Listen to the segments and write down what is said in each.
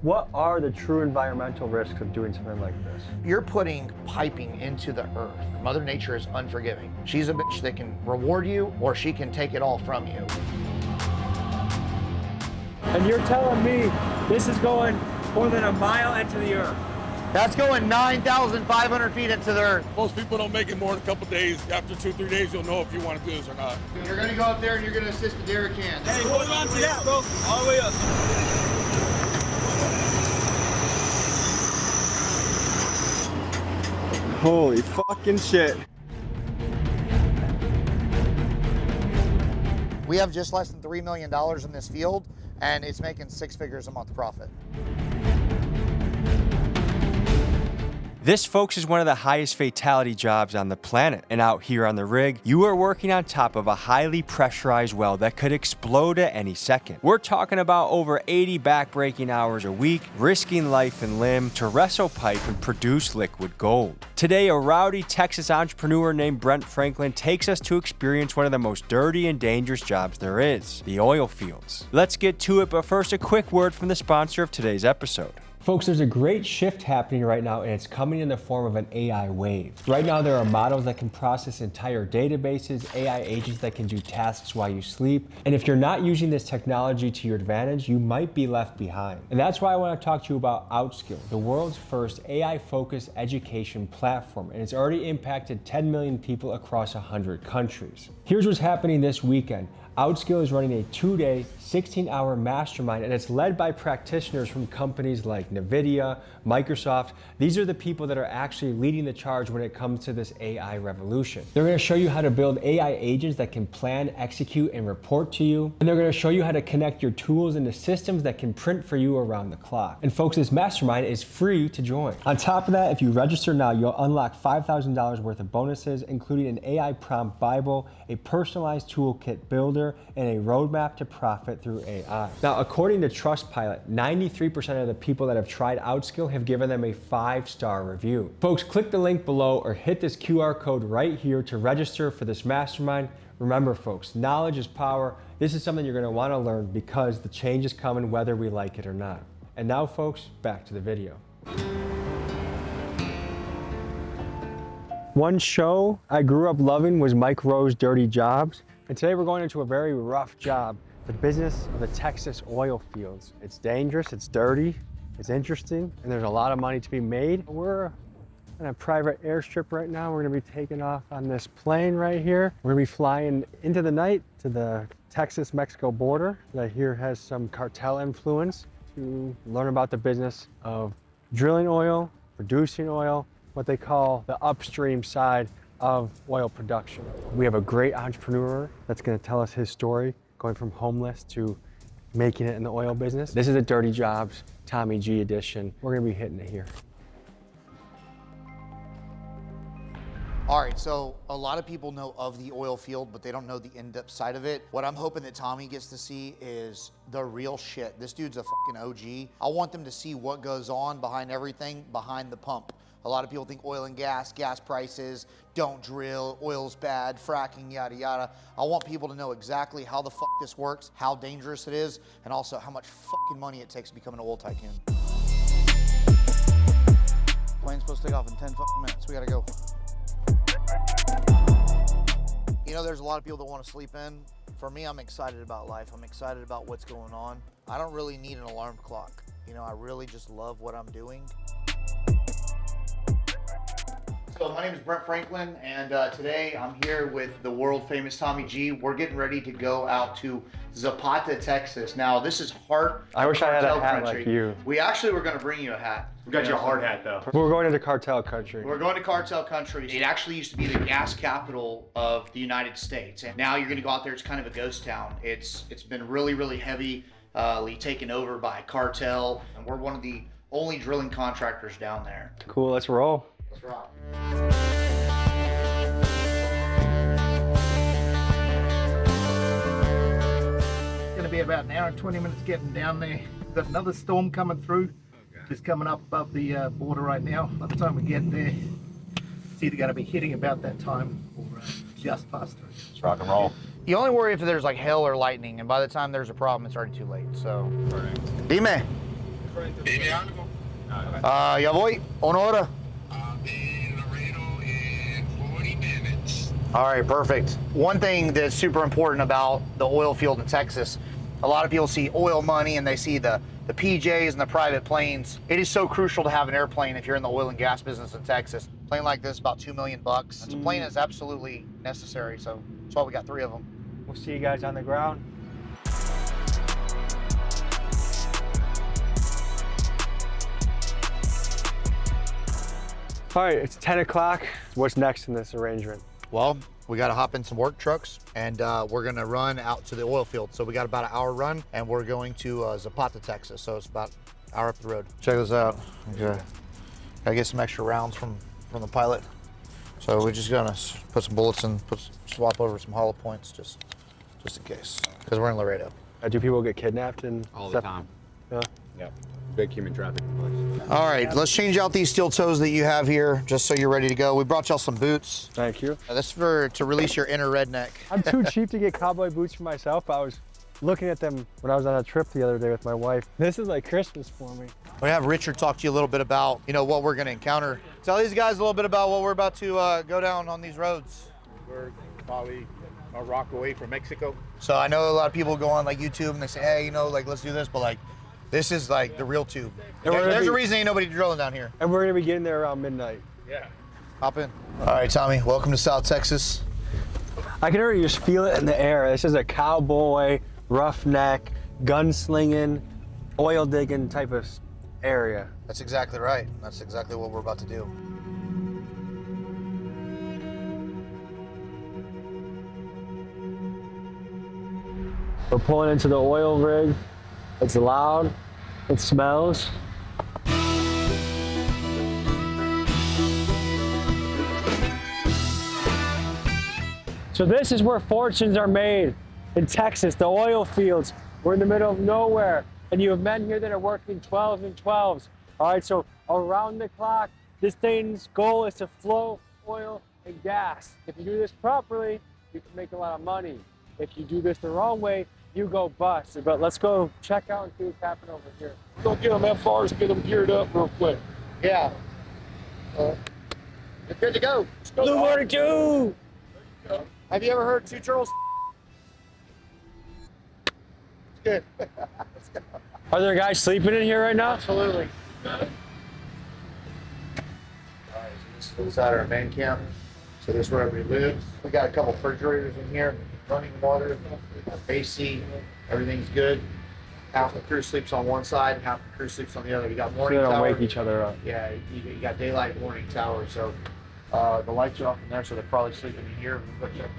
what are the true environmental risks of doing something like this? You're putting piping into the earth. Mother Nature is unforgiving. She's a bitch that can reward you or she can take it all from you. And you're telling me this is going more than a mile into the earth? That's going 9,500 feet into the earth. Most people don't make it more than a couple days. After 2-3 days, you'll know if you want to do this or not. You're gonna go up there and you're gonna assist the derrick cans. Hey, hold on to that, bro. All the way up. Holy fucking shit. We have just less than $3 million in this field, and it's making 6 figures a month profit. This, folks, is one of the highest fatality jobs on the planet. And out here on the rig, you are working on top of a highly pressurized well that could explode at any second. We're talking about over 80 backbreaking hours a week, risking life and limb to wrestle pipe and produce liquid gold. Today, a rowdy Texas entrepreneur named Brent Franklin takes us to experience one of the most dirty and dangerous jobs there is, the oil fields. Let's get to it, but first, a quick word from the sponsor of today's episode. Folks, there's a great shift happening right now, and it's coming in the form of an AI wave. Right now, there are models that can process entire databases, AI agents that can do tasks while you sleep. And if you're not using this technology to your advantage, you might be left behind. And that's why I want to talk to you about Outskill, the world's first AI-focused education platform. And it's already impacted 10 million people across 100 countries. Here's what's happening this weekend. Outskill is running a 2-day, 16-hour mastermind, and it's led by practitioners from companies like NVIDIA, Microsoft. These are the people that are actually leading the charge when it comes to this AI revolution. They're going to show you how to build AI agents that can plan, execute, and report to you. And they're going to show you how to connect your tools into systems that can print for you around the clock. And folks, this mastermind is free to join. On top of that, if you register now, you'll unlock $5,000 worth of bonuses, including an AI prompt Bible, a personalized toolkit builder, and a roadmap to profit through AI. Now, according to Trustpilot, 93% of the people that have tried Outskill have given them a 5-star review. Folks, click the link below or hit this QR code right here to register for this mastermind. Remember, folks, knowledge is power. This is something you're going to want to learn because the change is coming whether we like it or not. And now, folks, back to the video. One show I grew up loving was Mike Rowe's Dirty Jobs. And today we're going into a very rough job, the business of the Texas oil fields. It's dangerous, it's dirty, it's interesting, and there's a lot of money to be made. We're on a private airstrip right now. We're gonna be taking off on this plane right here. We're gonna be flying into the night to the Texas-Mexico border that I hear has some cartel influence to learn about the business of drilling oil, producing oil, what they call the upstream side of oil production. We have a great entrepreneur that's going to tell us his story, going from homeless to making it in the oil business. This is a Dirty Jobs Tommy G edition. We're going to be hitting it here. All right, so a lot of people know of the oil field, but they don't know the in-depth side of it. What I'm hoping that Tommy gets to see is the real shit. This dude's a fucking OG. I want them to see what goes on behind everything, behind the pump. A lot of people think oil and gas prices, don't drill, oil's bad, fracking, yada, yada. I want people to know exactly how the fuck this works, how dangerous it is, and also how much fucking money it takes to become an oil tycoon. Plane's supposed to take off in 10 fucking minutes. We gotta go. You know, there's a lot of people that want to sleep in. For me, I'm excited about life. I'm excited about what's going on. I don't really need an alarm clock. You know, I really just love what I'm doing. So my name is Brent Franklin, and today I'm here with the world famous Tommy G. We're getting ready to go out to Zapata, Texas. Now, this is heart I wish I had a cartel hat country. like you. We actually were going to bring you a hat. We got you a hard hat though. We're going into cartel country. We're going to cartel country. It actually used to be the gas capital of the United States, and now you're going to go out there. It's kind of a ghost town. It's been really heavily taken over by cartel, and we're one of the only drilling contractors down there. Cool, let's roll. Let's rock. It's going to be about an hour and 20 minutes getting down there. We've got another storm coming through, just coming up above the border right now. By the time we get there, it's either going to be hitting about that time or just past it. Let's rock and roll. You only worry if there's like hail or lightning, and by the time there's a problem, it's already too late. So, Right. dime. Ya voy, una hora. All right, perfect. One thing that's super important about the oil field in Texas, a lot of people see oil money and they see the PJs and the private planes. It is so crucial to have an airplane if you're in the oil and gas business in Texas. A plane like this, about $2 million. It's a plane that's absolutely necessary, so that's why we got 3 of them. We'll see you guys on the ground. All right, it's 10 o'clock. What's next in this arrangement? Well, we got to hop in some work trucks and we're going to run out to the oil field. So we got about an hour run and we're going to Zapata, Texas. So it's about an hour up the road. Check this out. Okay. Got to get some extra rounds from the pilot. So we're just going to put some bullets and swap over some hollow points just in case, because we're in Laredo. Do people get kidnapped and All stuff? the time. Yeah. Yep. Big human trafficking place. All right, let's change out these steel toes that you have here just so you're ready to go. We brought y'all some boots. Thank you. This is to release your inner redneck. I'm too cheap to get cowboy boots for myself, but I was looking at them when I was on a trip the other day with my wife. This is like Christmas for me. We have Richard talk to you a little bit about, what we're going to encounter. Tell these guys a little bit about what we're about to go down on these roads. We're probably a rock away from Mexico. So I know a lot of people go on like YouTube and they say, hey, let's do this, but like, this is like the real tube. There's a reason ain't nobody drilling down here. And we're gonna be getting there around midnight. Yeah. Hop in. All right, Tommy, welcome to South Texas. I can already just feel it in the air. This is a cowboy, roughneck, gunslinging, oil digging type of area. That's exactly right. That's exactly what we're about to do. We're pulling into the oil rig. It's loud, it smells. So this is where fortunes are made in Texas, the oil fields. We're in the middle of nowhere, and you have men here that are working 12s and 12s. All right, so around the clock, this thing's goal is to flow oil and gas. If you do this properly, you can make a lot of money. If you do this the wrong way, you go bust. But let's go check out and see what's happening over here. Go get them that far, get them geared up real quick. Yeah. You're good to go. Blue Water 2! Have you ever heard two turtles? It's good. Let's go. Are there guys sleeping in here right now? Absolutely. All right, so this is inside our man camp. So this is where everybody lives. We got a couple refrigerators in here, running water, AC, everything's good. Half the crew sleeps on one side, half the crew sleeps on the other. We got So morning they don't tower. wake each other up. Yeah, you got daylight, morning tower. So the lights are off in there, so they're probably sleeping in here. We put you up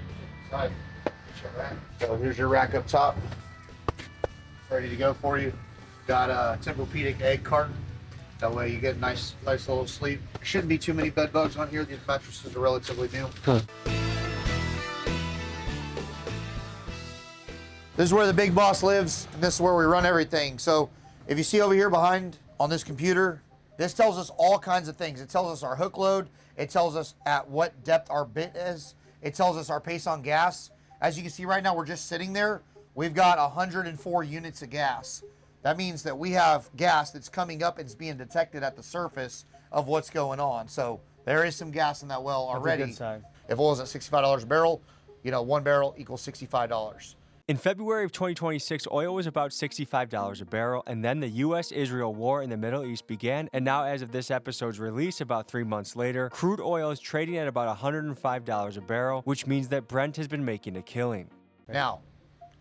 inside. So here's your rack up top, ready to go for you. Got a Tempur-Pedic egg carton. That way you get a nice little sleep. There shouldn't be too many bed bugs on here. These mattresses are relatively new. This is where the big boss lives, and this is where we run everything. So if you see over here behind on this computer, this tells us all kinds of things. It tells us our hook load. It tells us at what depth our bit is. It tells us our pace on gas. As you can see right now, we're just sitting there. We've got 104 units of gas. That means that we have gas that's coming up and it's being detected at the surface of what's going on. So there is some gas in that well already. That's a good sign. If oil is at $65 a barrel, 1 barrel equals $65. In February of 2026, oil was about $65 a barrel, and then the U.S.-Israel war in the Middle East began, and now as of this episode's release, about 3 months later, crude oil is trading at about $105 a barrel, which means that Brent has been making a killing. Now,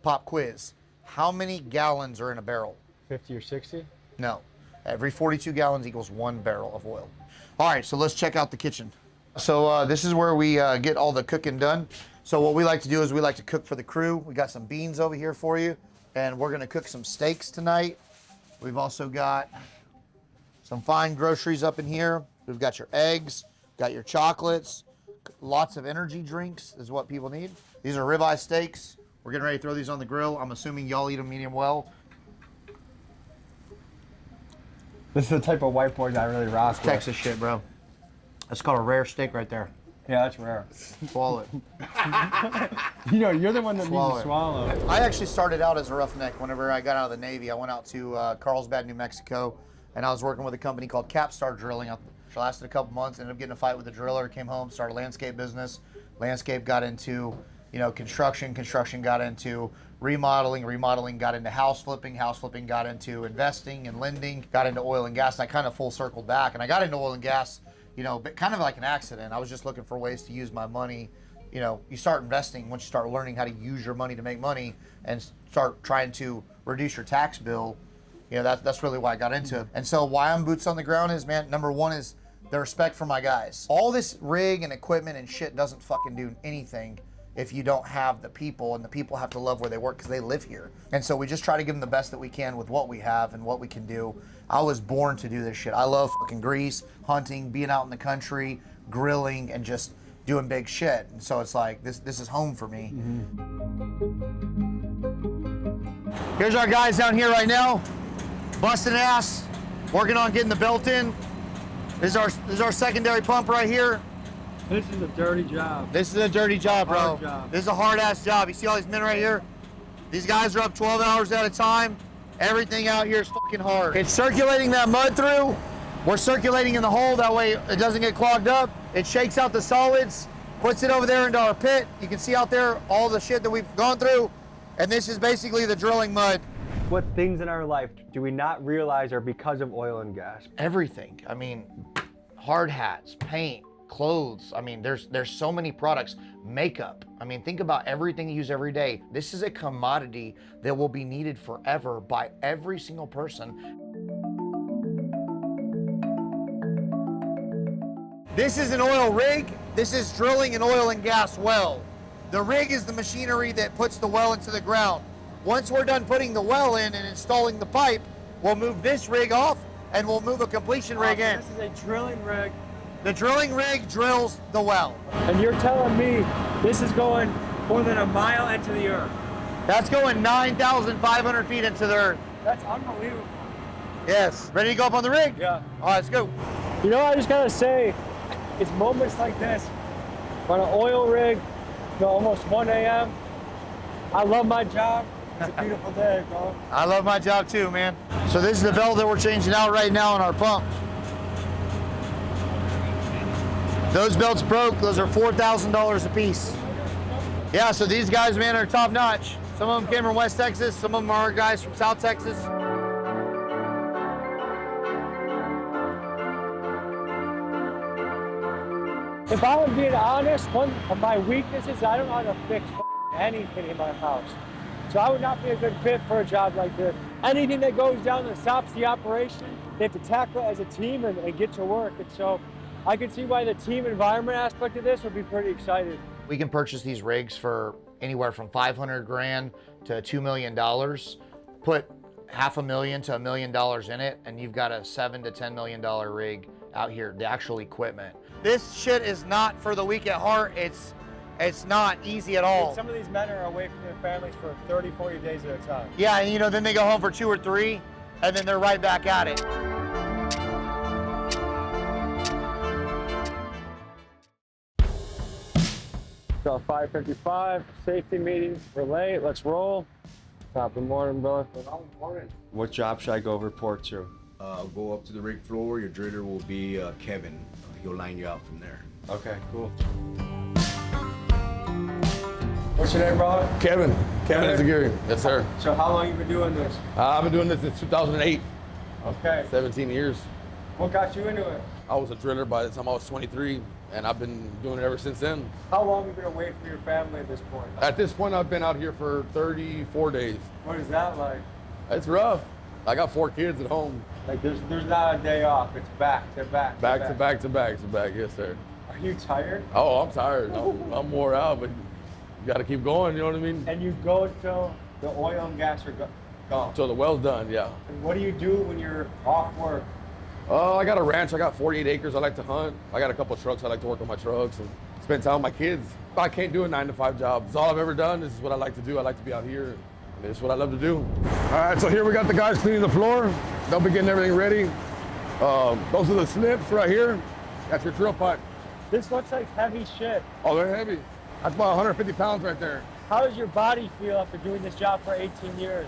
pop quiz. How many gallons are in a barrel? 50 or 60? No. Every 42 gallons equals 1 barrel of oil. All right, so let's check out the kitchen. So this is where we get all the cooking done. So what we like to do is we like to cook for the crew. We got some beans over here for you, and we're gonna cook some steaks tonight. We've also got some fine groceries up in here. We've got your eggs, got your chocolates, lots of energy drinks is what people need. These are ribeye steaks. We're getting ready to throw these on the grill. I'm assuming y'all eat them medium well. This is the type of white boys I really rock with. Texas shit, bro. That's called a rare steak right there. Yeah, that's rare. Swallow it. You know, you're the one that Swallow needs it. to swallow. I actually started out as a roughneck whenever I got out of the Navy. I went out to Carlsbad, New Mexico, and I was working with a company called Capstar Drilling. I lasted a couple months, ended up getting in a fight with a driller, came home, started a landscape business. Landscape got into, construction. Construction got into remodeling. Remodeling got into house flipping. House flipping got into investing and lending. Got into oil and gas, and I kind of full circled back. And I got into oil and gas, but kind of like an accident. I was just looking for ways to use my money. You start investing once you start learning how to use your money to make money and start trying to reduce your tax bill. That's really why I got into it. And so why I'm boots on the ground is, man, number one is the respect for my guys. All this rig and equipment and shit doesn't fucking do anything if you don't have the people, and the people have to love where they work because they live here. And so we just try to give them the best that we can with what we have and what we can do. I was born to do this shit. I love fucking grease, hunting, being out in the country, grilling, and just doing big shit. And so it's like, this is home for me. Here's our guys down here right now, busting ass, working on getting the belt in. This is our secondary pump right here. This is a dirty job. This is a dirty job, bro. Hard job. This is a hard ass job. You see all these men right here? These guys are up 12 hours at a time. Everything out here is fucking hard. It's circulating that mud through. We're circulating in the hole, that way it doesn't get clogged up. It shakes out the solids, puts it over there into our pit. You can see out there all the shit that we've gone through. And this is basically the drilling mud. What things in our life do we not realize are because of oil and gas? Everything. I mean, hard hats, paint, clothes. I mean, there's so many products. Makeup. I mean, think about everything you use every day. This is a commodity that will be needed forever by every single person. This is an oil rig. This is drilling an oil and gas well. The rig is the machinery that puts the well into the ground. Once we're done putting the well in and installing the pipe, we'll move this rig off and we'll move a completion rig in. This is a drilling rig. The drilling rig drills the well. And you're telling me this is going more than a mile into the earth? That's going 9,500 feet into the earth. That's unbelievable. Yes. Ready to go up on the rig? Yeah. All right, let's go. I just gotta say, it's moments like this, on an oil rig, almost 1 a.m. I love my job. It's a beautiful day, bro. I love my job too, man. So this is the belt that we're changing out right now on our pump. Those belts broke. Those are $4,000 a piece. Yeah, so these guys, man, are top notch. Some of them came from West Texas. Some of them are guys from South Texas. If I'm being honest, one of my weaknesses, I don't know how to fix anything in my house. So I would not be a good fit for a job like this. Anything that goes down that stops the operation, they have to tackle it as a team and get to work. And so I can see why the team environment aspect of this would be pretty exciting. We can purchase these rigs for anywhere from $500,000 to $2 million. Put $500,000 to $1 million in it, and you've got a $7 to $10 million rig out here, the actual equipment. This shit is not for the weak at heart. It's not easy at all. Some of these men are away from their families for 30, 40 days at a time. Yeah, and then they go home for 2 or 3, and then they're right back at it. So 5:55, safety meeting, we're late, let's roll. Top of the morning, brother. What job should I go report to? Go up to the rig floor. Your driller will be Kevin. He'll line you out from there. Okay, cool. What's your name, brother? Kevin Zagiri. Yes, sir. So how long you been doing this? I've been doing this since 2008, Okay. 17 years. What got you into it? I was a driller by the time I was 23, and I've been doing it ever since then. How long have you been away from your family at this point? At this point, I've been out here for 34 days. What is that like? It's rough. I got 4 kids at home. Like there's not a day off. It's back to back. Back to back to back to back. Yes, sir. Are you tired? Oh, I'm tired. I'm wore out, but you got to keep going. You know what I mean? And you go till the oil and gas are gone. Till the well's done. Yeah. And what do you do when you're off work? I got a ranch. I got 48 acres. I like to hunt. I got a couple of trucks. I like to work on my trucks and spend time with my kids. I can't do a 9-to-5 job. It's all I've ever done. This is what I like to do. I like to be out here. And this is what I love to do. All right, so here we got the guys cleaning the floor. They'll be getting everything ready. Those are the snips right here. That's your drill pipe. This looks like heavy shit. Oh, they're heavy. That's about 150 pounds right there. How does your body feel after doing this job for 18 years?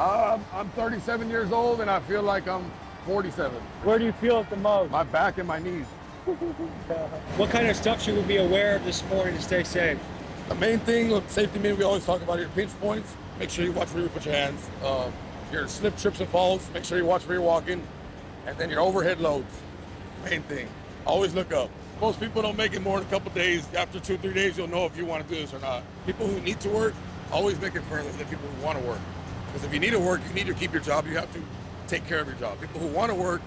I'm 37 years old and I feel like I'm 47. Where do you feel it the most? My back and my knees. What kind of stuff should we be aware of this morning to stay safe? The main thing with safety, we always talk about your pinch points. Make sure you watch where you put your hands. Your slip, trips, and falls. Make sure you watch where you're walking. And then your overhead loads. Main thing. Always look up. Most people don't make it more than a couple days. After 2 or 3 days, you'll know if you want to do this or not. People who need to work, always make it further than people who want to work. Because if you need to work, you need to keep your job. You have to take care of your job. People who want to work,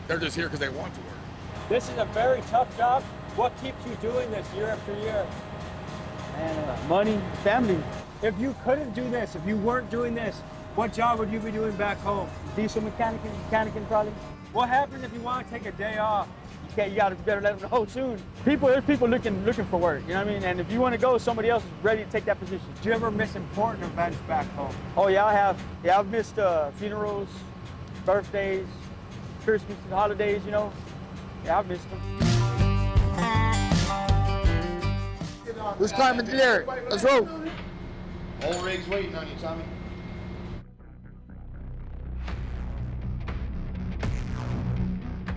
they're just here because they want to work. This is a very tough job. What keeps you doing this year after year? And money, family. If you couldn't do this, if you weren't doing this, what job would you be doing back home? Diesel mechanic probably. What happens if you want to take a day off? You better let them know soon. There's people looking for work, you know what I mean? And if you want to go, somebody else is ready to take that position. Do you ever miss important events back home? Oh yeah, I have. Yeah, I've missed funerals, birthdays, Christmas, holidays, you know. Yeah, I've missed them. Who's climbing through there? Let's roll. Whole rig's waiting on you, Tommy.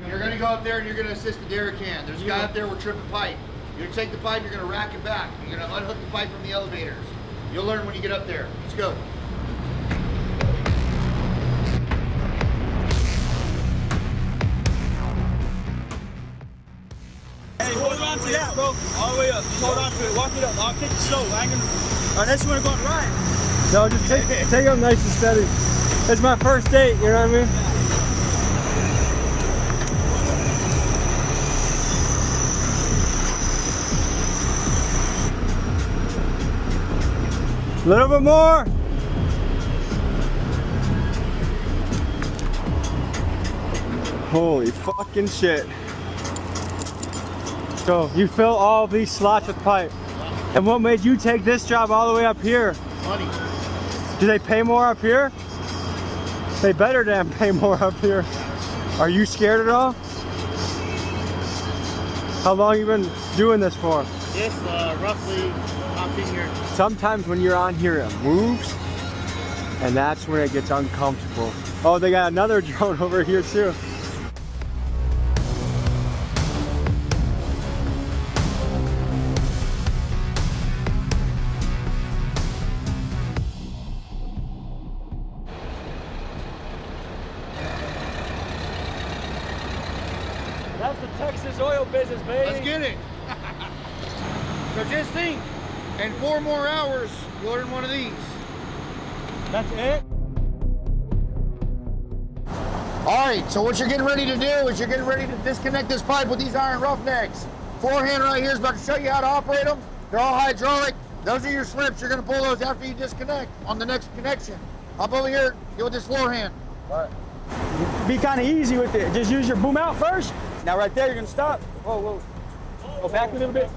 You're gonna go up there and you're gonna assist the derrick hand. There's a guy up there with tripping pipe. You're gonna take the pipe, you're gonna rack it back. You're gonna unhook the pipe from the elevators. You'll learn when you get up there. Let's go. Hey, hold on to that, bro. All the way up. Just hold on to it. Walk it up. I'll take it slow. I ain't gonna. Unless you wanna go on a ride. No, just take them nice and steady. It's my first date, you know what I mean? A little bit more. Holy fucking shit. So you fill all of these slots with pipe. And what made you take this job all the way up here? Money. Do they pay more up here? They better damn pay more up here. Are you scared at all? How long you been doing this for? Yes, roughly about 10 years. Sometimes when you're on here, it moves, and that's when it gets uncomfortable. Oh, they got another drone over here too. That's the Texas oil business, baby. Let's get it. So just think, in 4 more hours, you'll earn one of these. That's it? All right, so what you're getting ready to do is you're getting ready to disconnect this pipe with these iron roughnecks. Forehand right here is about to show you how to operate them. They're all hydraulic. Those are your slips. You're gonna pull those after you disconnect on the next connection. Hop over here, get with this forehand. All right. Be kind of easy with it. Just use your boom out first. Now right there, you're gonna stop. Whoa, whoa. Go back a little bit.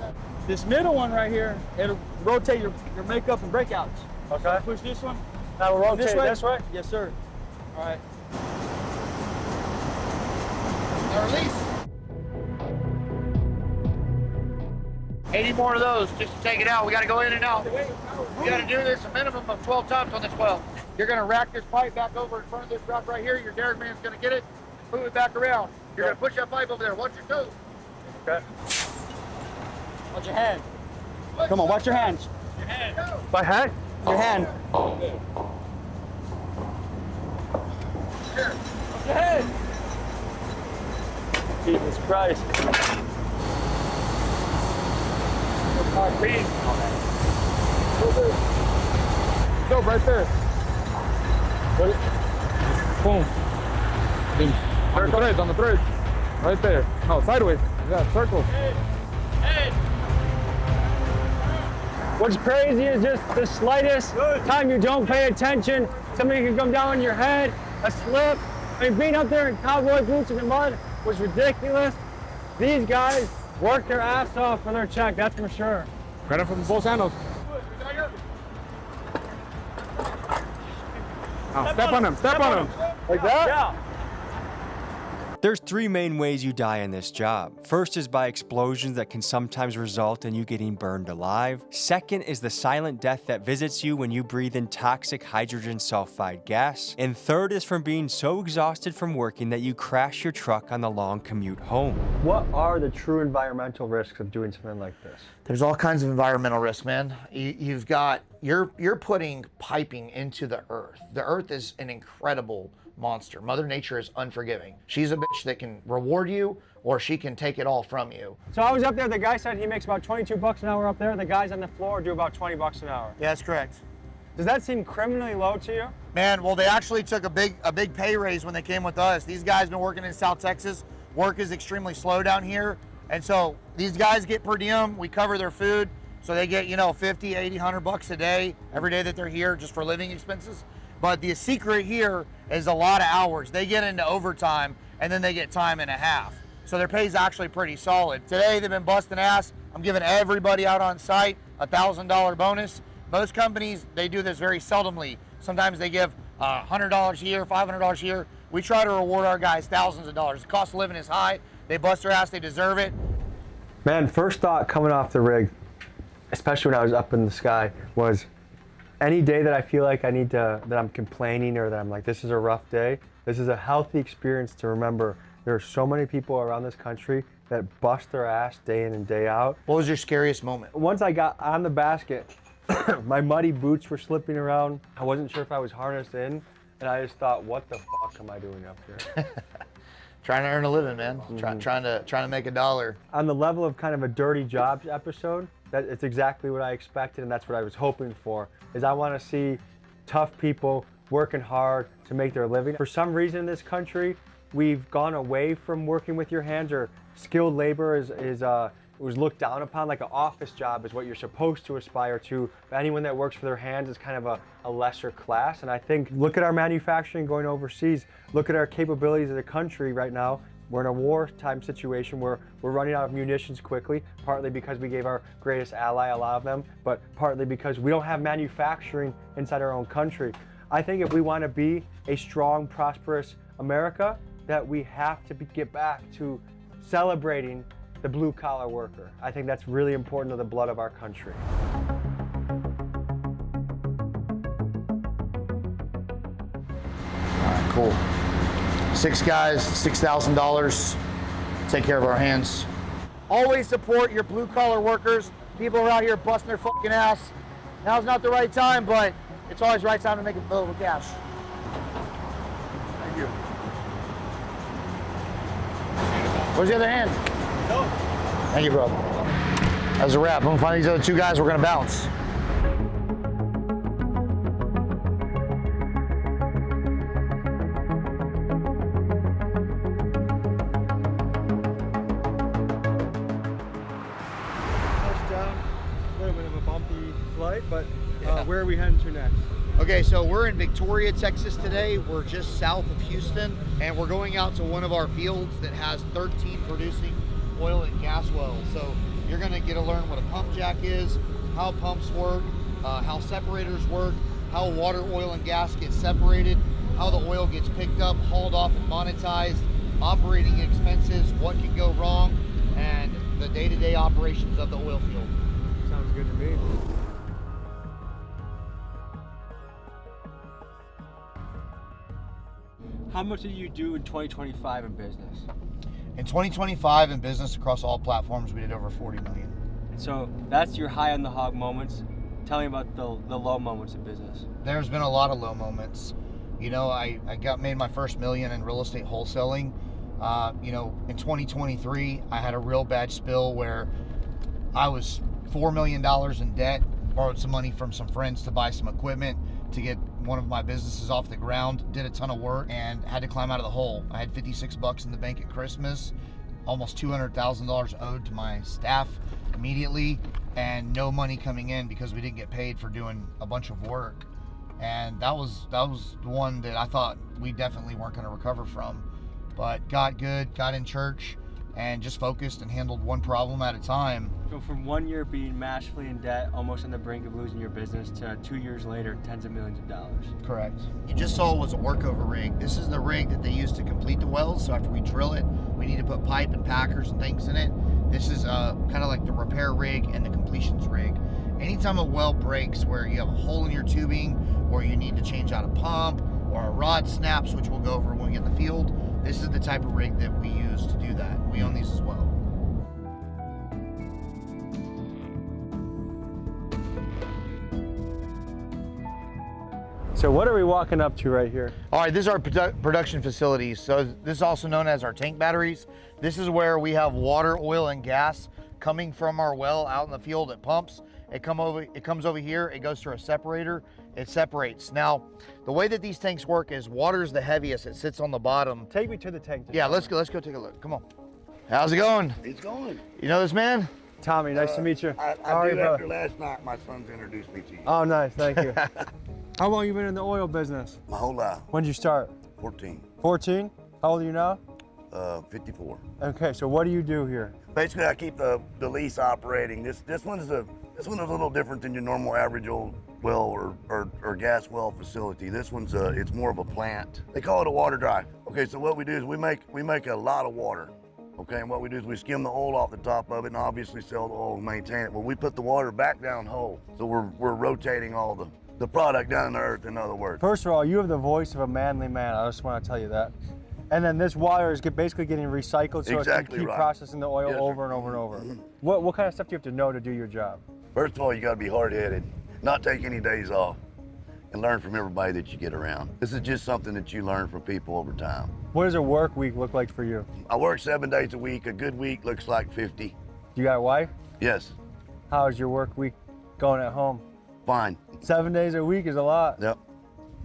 This middle one right here, it'll rotate your makeup and breakouts. Okay. So push this one. Now we'll rotate This way? this way? Yes, sir. All right. Now release. 80 more of those just to take it out. We gotta go in and out. We gotta do this a minimum of 12 times on the 12. You're gonna rack this pipe back over in front of this rock right here. Your derrick man's gonna get it, move it back around. You're gonna push that pipe over there. Watch your toes. Okay. Watch your hand. Come on, watch your hands. My hand? Your hand. Here. Watch your hand. Jesus Christ. Go right there. Boom. On the thread. Right there. No, sideways. Yeah, circle. What's crazy is just the slightest time you don't pay attention, somebody can come down on your head, a slip. I mean, being up there in cowboy boots in the mud was ridiculous. These guys work their ass off for their check, that's for sure. Credit from both handles. Now, step on him. Step on him. Like that? Yeah. There's three main ways you die in this job. First is by explosions that can sometimes result in you getting burned alive. Second is the silent death that visits you when you breathe in toxic hydrogen sulfide gas. And third is from being so exhausted from working that you crash your truck on the long commute home. What are the true environmental risks of doing something like this? There's all kinds of environmental risk, man. You've got, you're putting piping into the earth. The earth is an incredible monster. Mother Nature is unforgiving. She's a bitch that can reward you or she can take it all from you. So I was up there, the guy said he makes about 22 bucks an hour up there. The guys on the floor do about 20 bucks an hour. Yeah, that's correct. Does that seem criminally low to you? Man, well, they actually took a big pay raise when they came with us. These guys been working in South Texas. Work is extremely slow down here. And so these guys get per diem. We cover their food. So they get, 50, 80, 100 bucks a day, every day that they're here just for living expenses. But the secret here is a lot of hours. They get into overtime and then they get time and a half. So their pay is actually pretty solid. Today they've been busting ass. I'm giving everybody out on site a $1,000 bonus. Most companies, they do this very seldomly. Sometimes they give $100 here, $500 here. We try to reward our guys thousands of dollars. The cost of living is high. They bust their ass, they deserve it. Man, first thought coming off the rig, especially when I was up in the sky, was any day that I feel like that I'm complaining or that I'm like, this is a rough day, this is a healthy experience to remember there are so many people around this country that bust their ass day in and day out. What was your scariest moment? Once I got on the basket, my muddy boots were slipping around. I wasn't sure if I was harnessed in, and I just thought, what the fuck am I doing up here? Trying to earn a living, man. Trying to make a dollar. On the level of kind of a dirty jobs episode, it's exactly what I expected, and that's what I was hoping for, is I want to see tough people working hard to make their living. For some reason in this country, we've gone away from working with your hands, or skilled labor was looked down upon. Like an office job is what you're supposed to aspire to. But anyone that works for their hands is kind of a lesser class. And I think, look at our manufacturing going overseas, look at our capabilities as a country right now. We're in a wartime situation where we're running out of munitions quickly, partly because we gave our greatest ally a lot of them, but partly because we don't have manufacturing inside our own country. I think if we want to be a strong, prosperous America, that we have to get back to celebrating the blue-collar worker. I think that's really important to the blood of our country. All right, cool. 6 guys, $6,000. Take care of our hands. Always support your blue-collar workers. People are out here busting their fucking ass. Now's not the right time, but it's always the right time to make a little cash. Thank you. Where's the other hand? No. Thank you, bro. That's a wrap. I'm gonna find these other 2 guys. We're gonna bounce. Touchdown, a little bit of a bumpy flight, but where are we heading to next? Okay, so we're in Victoria, Texas today. We're just south of Houston, and we're going out to one of our fields that has 13 producing oil and gas wells. So you're gonna get to learn what a pump jack is, how pumps work, how separators work, how water, oil, and gas get separated, how the oil gets picked up, hauled off, and monetized, operating expenses, what can go wrong, and the day-to-day operations of the oil field. Sounds good to me. How much did you do in 2025 in business? In 2025 in business across all platforms, we did over 40 million. So that's your high on the hog moments. Tell me about the low moments in business. There's been a lot of low moments. You know, I made my first million in real estate wholesaling. In 2023, I had a real bad spill where I was $4 million in debt, borrowed some money from some friends to buy some equipment to get one of my businesses off the ground, did a ton of work, and had to climb out of the hole. I had 56 bucks in the bank at Christmas, almost $200,000 owed to my staff immediately, and no money coming in because we didn't get paid for doing a bunch of work. And that was the one that I thought we definitely weren't going to recover from. But got good, got in church, and just focused and handled one problem at a time. Go from 1 year being massively in debt, almost on the brink of losing your business, to 2 years later, tens of millions of dollars. Correct. You just saw was a workover rig. This is the rig that they use to complete the wells. So after we drill it, we need to put pipe and packers and things in it. This is kind of like the repair rig and the completions rig. Anytime a well breaks where you have a hole in your tubing, or you need to change out a pump, or a rod snaps, which we'll go over when we get in the field, this is the type of rig that we use to do that. We own these as well. So what are we walking up to right here? All right, this is our production facilities. So this is also known as our tank batteries. This is where we have water, oil, and gas coming from our well out in the field. It pumps. It comes over here. It goes through a separator. It separates. Now, the way that these tanks work is water is the heaviest. It sits on the bottom. Take me to the tank. Yeah, let's go take a look. Come on. How's it going? It's going. You know this man? Tommy, nice to meet you. I did after last night. My son's introduced me to you. Oh, nice. Thank you. How long you been in the oil business? My whole life. When did you start? 14. 14? How old are you now? 54. Okay, so what do you do here? Basically, I keep the lease operating. This one is a little different than your normal average old well or gas well facility. This one's it's more of a plant. They call it a water dry. Okay, so what we do is we make a lot of water. Okay, and what we do is we skim the oil off the top of it and obviously sell the oil and maintain it. Well, we put the water back down whole. So we're rotating all the product down in the earth, in other words. First of all, you have the voice of a manly man. I just want to tell you that. And then this water is basically getting recycled, so Exactly it can keep right. processing the oil Yes, sir. over and over and over. Mhm. What kind of stuff do you have to know to do your job? First of all, you got to be hard-headed, not take any days off, and learn from everybody that you get around. This is just something that you learn from people over time. What does a work week look like for you? I work 7 days a week. A good week looks like 50. You got a wife? Yes, How's your work week going at home? fine. 7 days a week is a lot. Yep.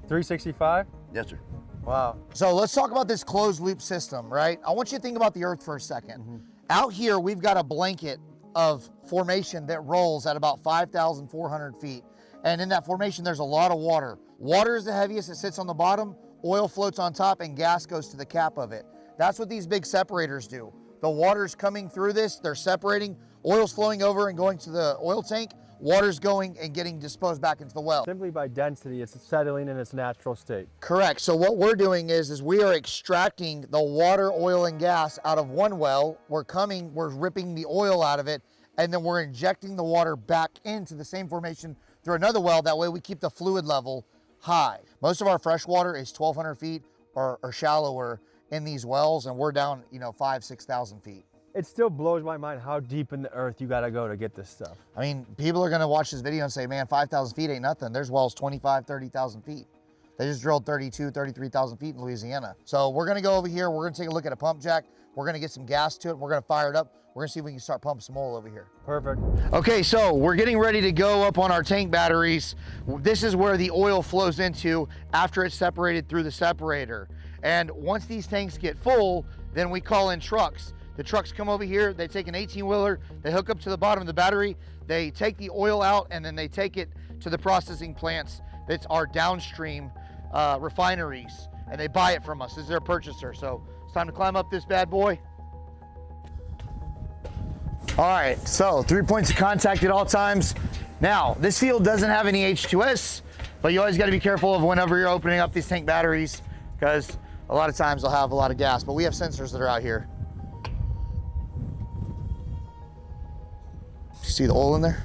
365? Yes, sir. Wow. So let's talk about this closed loop system, right? I want you to think about the earth for a second. Out here, we've got a blanket of formation that rolls at about 5,400 feet. And in that formation, there's a lot of water. Water is the heaviest, it sits on the bottom, oil floats on top, and gas goes to the cap of it. That's what these big separators do. The water's coming through this, they're separating, oil's flowing over and going to the oil tank, water's going and getting disposed back into the well. Simply by density, it's settling in its natural state. Correct. So what we're doing is we are extracting the water, oil, and gas out of one well. We're ripping the oil out of it, and then we're injecting the water back into the same formation through another well. That way we keep the fluid level high. Most of our fresh water is 1,200 feet or shallower in these wells, and we're down, 5,000 to 6,000 feet. It still blows my mind how deep in the earth you gotta go to get this stuff. I mean, people are gonna watch this video and say, man, 5,000 feet ain't nothing. There's wells 25, 30,000 feet. They just drilled 32, 33,000 feet in Louisiana. So we're gonna go over here, we're gonna take a look at a pump jack, we're gonna get some gas to it, we're gonna fire it up, we're gonna see if we can start pumping some oil over here. Perfect. Okay, so we're getting ready to go up on our tank batteries. This is where the oil flows into after it's separated through the separator. And once these tanks get full, then we call in trucks. The trucks come over here, they take an 18-wheeler, they hook up to the bottom of the battery, they take the oil out, and then they take it to the processing plants that's our downstream refineries, and they buy it from us. This is their purchaser. So it's time to climb up this bad boy. All right, so 3 points of contact at all times. Now, this field doesn't have any H2S, but you always gotta be careful of whenever you're opening up these tank batteries, because a lot of times they'll have a lot of gas, but we have sensors that are out here. See the oil in there?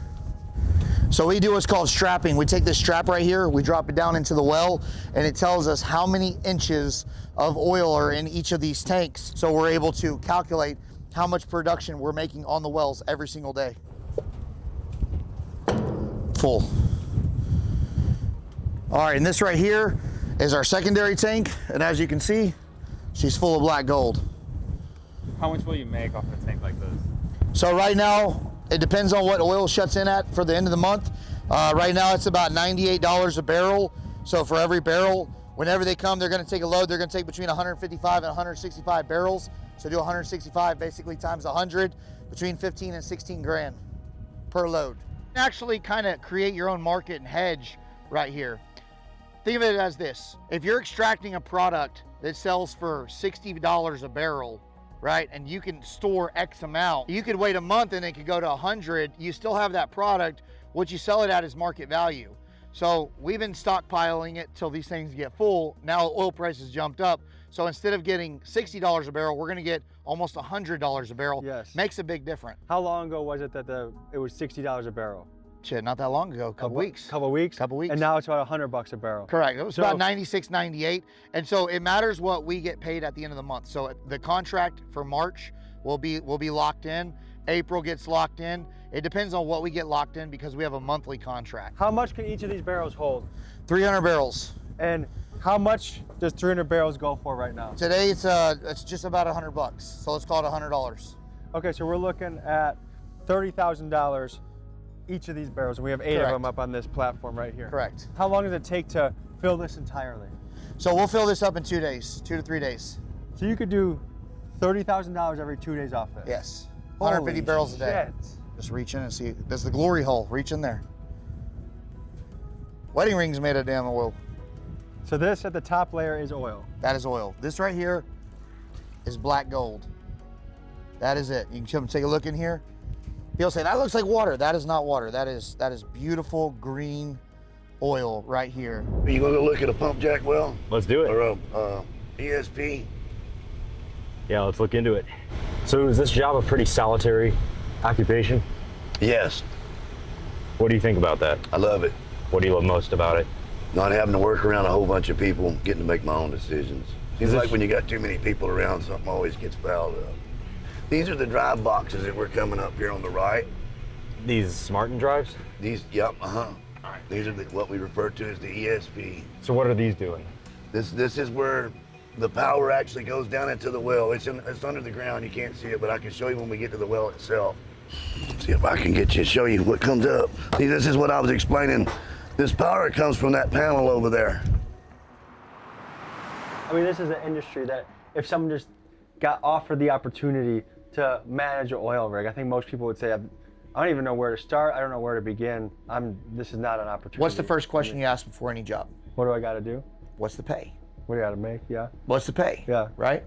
So we do what's called strapping. We take this strap right here, we drop it down into the well, and it tells us how many inches of oil are in each of these tanks. So we're able to calculate how much production we're making on the wells every single day. Full. All right, and this right here is our secondary tank, and as you can see, she's full of black gold. How much will you make off a tank like this? So right now, it depends on what oil shuts in at for the end of the month. Right now it's about $98 a barrel. So for every barrel, whenever they come, they're gonna take a load. They're gonna take between 155 and 165 barrels. So do 165 basically times 100, between 15 and 16 grand per load. Actually kind of create your own market and hedge right here. Think of it as this. If you're extracting a product that sells for $60 a barrel, right? And you can store X amount. You could wait a month and it could go to 100. You still have that product. What you sell it at is market value. So we've been stockpiling it till these things get full. Now oil prices jumped up. So instead of getting $60 a barrel, we're gonna get almost $100 a barrel. Yes. Makes a big difference. How long ago was it that it was $60 a barrel? Shit, not that long ago, couple weeks. Couple weeks? Couple weeks. And now it's about $100 a barrel. Correct. It was about 96, 98. And so it matters what we get paid at the end of the month. So the contract for March will be locked in. April gets locked in. It depends on what we get locked in because we have a monthly contract. How much can each of these barrels hold? 300 barrels. And how much does 300 barrels go for right now? Today it's just about $100. So let's call it $100. Okay, so we're looking at $30,000 each of these barrels, and we have 8 of them up on this platform right here. Correct. How long does it take to fill this entirely? So we'll fill this up in 2 days, 2 to 3 days. So you could do $30,000 every 2 days off this? Yes. 150 barrels a day. Shit. Just reach in and see. That's the glory hole. Reach in there. Wedding rings made of damn oil. So this at the top layer is oil. That is oil. This right here is black gold. That is it. You can come take a look in here. People say, that looks like water. That is not water. That is beautiful green oil right here. Are you gonna go look at a pump jack well? Let's do it. Or a ESP? Yeah, let's look into it. So is this job a pretty solitary occupation? Yes. What do you think about that? I love it. What do you love most about it? Not having to work around a whole bunch of people, getting to make my own decisions. Seems like when you got too many people around, something always gets fouled up. These are the drive boxes that we're coming up here on the right. These Smartin drives? These, yep, These are what we refer to as the ESP. So what are these doing? This is where the power actually goes down into the well. It's under the ground, you can't see it, but I can show you when we get to the well itself. See if I can get you to show you what comes up. See, this is what I was explaining. This power comes from that panel over there. I mean, this is an industry that if someone just got offered the opportunity to manage an oil rig, I think most people would say, I don't even know where to start. I don't know where to begin. This is not an opportunity. What's the first question you ask before any job? What do I got to do? What's the pay? What do I got to make? Yeah. What's the pay? Yeah. Right?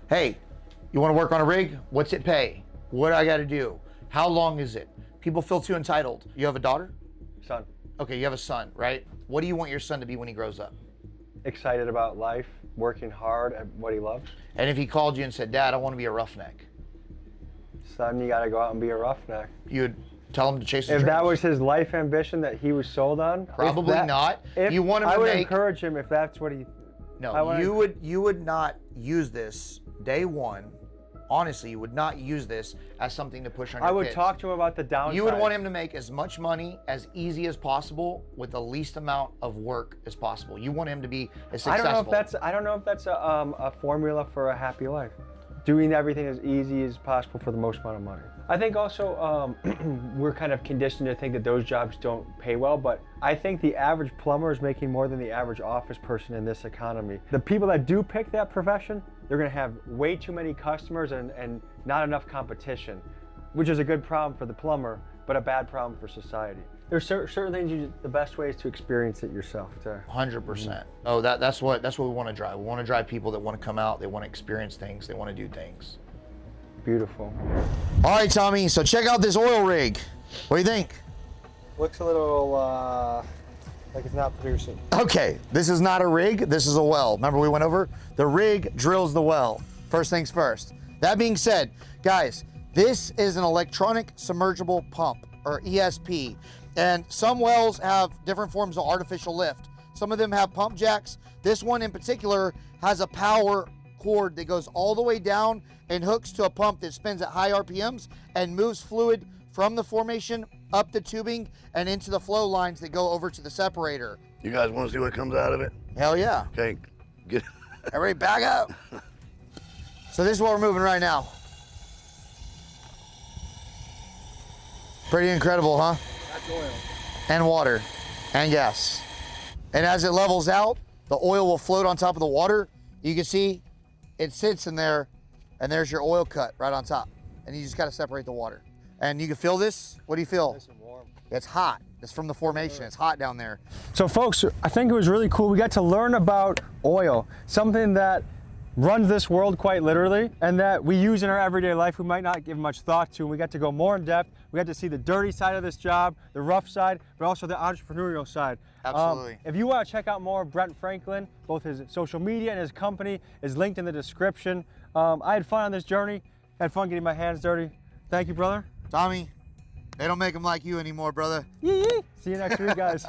Hey, you want to work on a rig? What's it pay? What do I got to do? How long is it? People feel too entitled. You have a daughter? Son. Okay, you have a son, right? What do you want your son to be when he grows up? Excited about life, working hard at what he loves. And if he called you and said, Dad, I want to be a roughneck. Son, you got to go out and be a roughneck. You'd tell him to chase his If dreams? that was his life ambition that he was sold on? Probably not. If You want him I to would make- encourage him if that's what he... No, you would not use this day one. Honestly, you would not use this as something to push on your I would kids. talk to him about the downside. You would want him to make as much money as easy as possible with the least amount of work as possible. You want him to be as successful. I don't know if that's a formula for a happy life. Doing everything as easy as possible for the most amount of money. I think also we're kind of conditioned to think that those jobs don't pay well, but I think the average plumber is making more than the average office person in this economy. The people that do pick that profession, they're gonna have way too many customers and not enough competition, which is a good problem for the plumber, but a bad problem for society. There's certain things the best way is to experience it yourself. 100%. Oh, that's what we want to drive. We want to drive people that want to come out, they want to experience things, they want to do things. Beautiful. All right, Tommy, so check out this oil rig. What do you think? Looks a little like it's not producing. Okay, this is not a rig, this is a well. Remember we went over? The rig drills the well. First things first. That being said, guys, this is an electronic submergible pump, or ESP. And some wells have different forms of artificial lift. Some of them have pump jacks. This one in particular has a power cord that goes all the way down and hooks to a pump that spins at high RPMs and moves fluid from the formation up the tubing and into the flow lines that go over to the separator. You guys want to see what comes out of it? Hell yeah. Okay, get. Everybody back up. So this is what we're moving right now. Pretty incredible, huh? That's oil. And water and gas. And as it levels out, the oil will float on top of the water. You can see it sits in there and there's your oil cut right on top. And you just got to separate the water. And you can feel this. What do you feel? Nice and warm. It's hot. It's from the formation. It's hot down there. So folks, I think it was really cool. We got to learn about oil, something that runs this world quite literally, and that we use in our everyday life we might not give much thought to. And we got to go more in depth. We got to see the dirty side of this job, the rough side, but also the entrepreneurial side. Absolutely. If you want to check out more of Brent Franklin, both his social media and his company is linked in the description. I had fun on this journey. Had fun getting my hands dirty. Thank you, brother. Tommy, they don't make them like you anymore, brother. Yee. See you next week, guys.